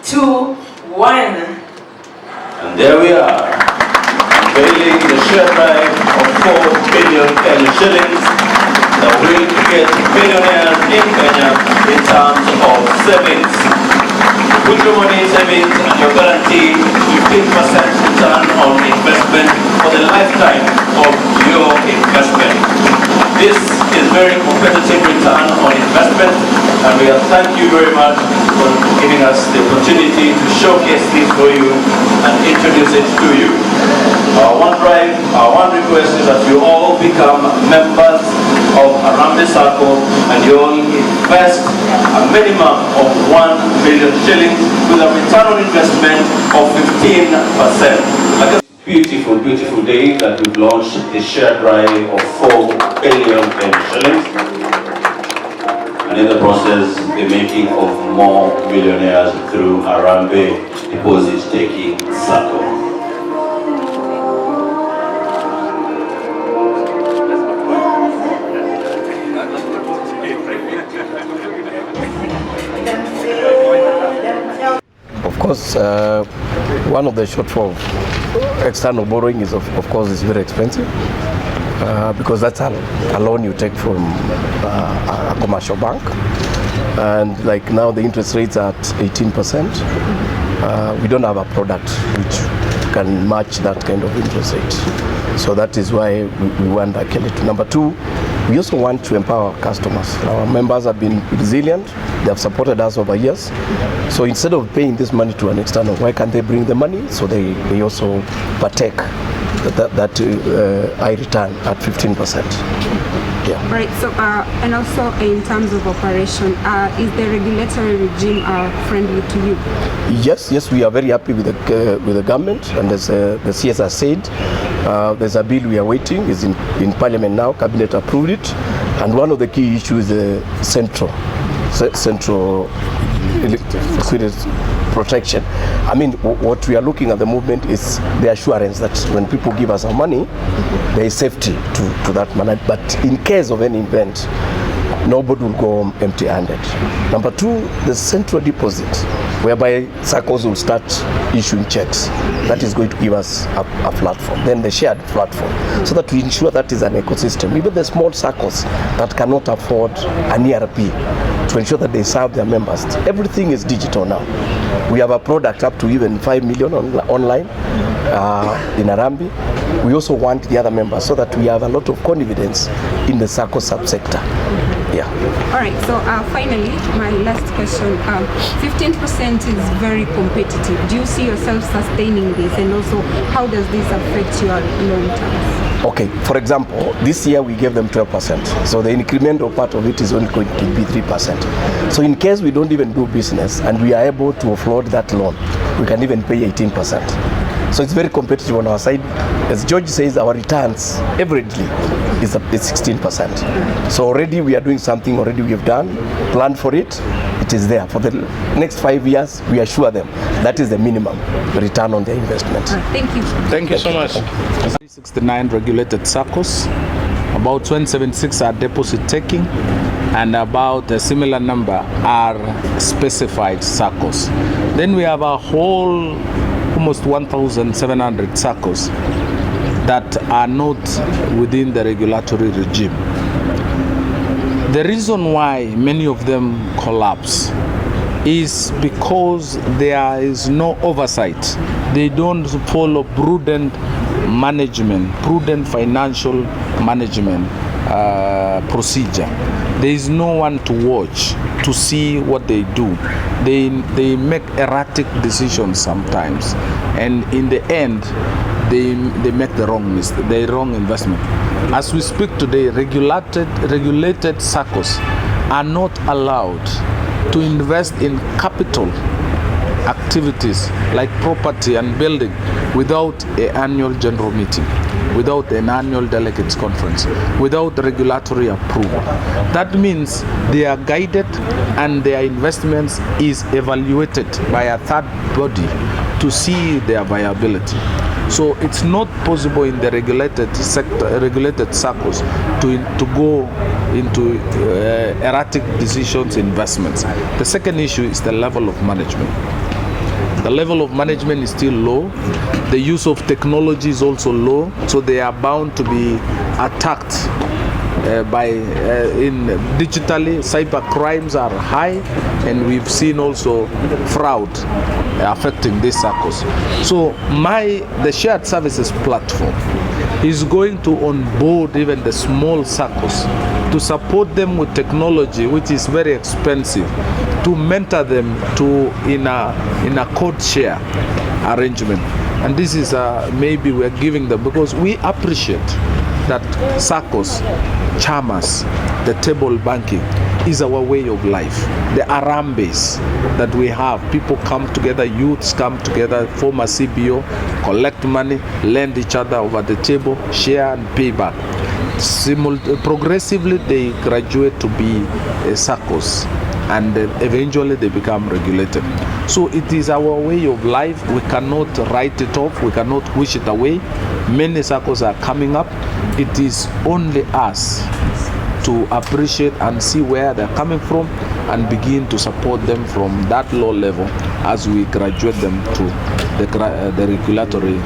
2, 1. And there we are, unveiling the share drive of 4 billion Kenyan shillings that will get millionaires in Kenya in terms of savings. Put your money in savings and you're guaranteed 15% return on investment for the lifetime of your investment. This is very competitive return on investment, and we thank you very much for giving us the opportunity to showcase this for you and introduce it to you. Our one drive, our one request is that you all become members of Harambee Sacco and you all invest a minimum of 1 million shillings with a return on investment of 15%. Beautiful, beautiful day that we've launched a share drive of 4 billion shillings, and in the process the making of more millionaires through Harambee Deposit Taking Sacco. Of course, one of the shortfall external borrowing is of course is very expensive because that's a loan you take from a commercial bank, and like now the interest rates are at 18%. We don't have a product which can match that kind of interest rate, so that is why we want actually to. Number two, we also want to empower our customers. Our members have been resilient. They have supported us over years. So instead of paying this money to an external, why can't they bring the money? So they also partake that high return at 15%. Yeah. Right. So and also in terms of operation, is the regulatory regime friendly to you? Yes, we are very happy with the government, and as the CS has said, there's a bill we are waiting. Is in Parliament now. Cabinet approved it, and one of the key issues is central security protection. I mean, what we are looking at the movement is the assurance that when people give us our money, there is safety to that money. But in case of any event, nobody will go home empty-handed. Number two, the central deposit, whereby SACCOs will start issuing checks. That is going to give us a platform. Then the shared platform, so that we ensure that is an ecosystem. Even the small SACCOs that cannot afford an ERP, to ensure that they serve their members. Everything is digital now. We have a product up to even 5 million online in Harambee. We also want the other members so that we have a lot of confidence in the SACCO subsector. Yeah. All right. So finally, my last question. 15% is very competitive. Do you see yourself sustaining this, and also how does this affect your long term? Okay. For example, this year we gave them 12%. So the incremental part of it is only going to be 3%. So in case we don't even do business and we are able to offload that loan, we can even pay 18%. So it's very competitive on our side. As George says, our returns averagely is 16%. So already we are doing something, already we have done, planned for it, it is there. For the next 5 years, we assure them that is the minimum return on their investment. Thank you. Thank you so much. 69 regulated SACCOs, about 276 are deposit taking, and about a similar number are specified SACCOs. Then we have a whole almost 1,700 SACCOs that are not within the regulatory regime. The reason why many of them collapse is because there is no oversight. They don't follow prudent management, prudent financial management procedure. There is no one to watch to see what they do. They make erratic decisions sometimes, and in the end they make the wrong investment. As we speak today, regulated SACCOs are not allowed to invest in capital activities like property and building without an annual general meeting, without an annual delegates conference, without regulatory approval. That means they are guided and their investments is evaluated by a third body to see their viability. So it's not possible in the regulated sector, regulated SACCOs, to go into erratic decisions, investments. The second issue is the level of management. The level of management is still low. The use of technology is also low, so they are bound to be attacked digitally. Cyber crimes are high, and we've seen also fraud affecting these SACCOs. So the shared services platform is going to onboard even the small SACCOs to support them with technology, which is very expensive, to mentor them in a code share arrangement. And this is maybe we're giving them, because we appreciate that SACCOs, chamas, the table banking is our way of life. The Harambees that we have, people come together, youths come together, form a CBO, collect money, lend each other over the table, share and pay back. Progressively they graduate to be SACCOs, and eventually they become regulated. So it is our way of life. We cannot write it off, we cannot wish it away. Many SACCOs are coming up. It is only us to appreciate and see where they're coming from and begin to support them from that low level as we graduate them to the regulatory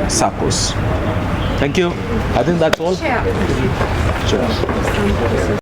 SACCOs. Thank you. I think that's all. Chair. Sure.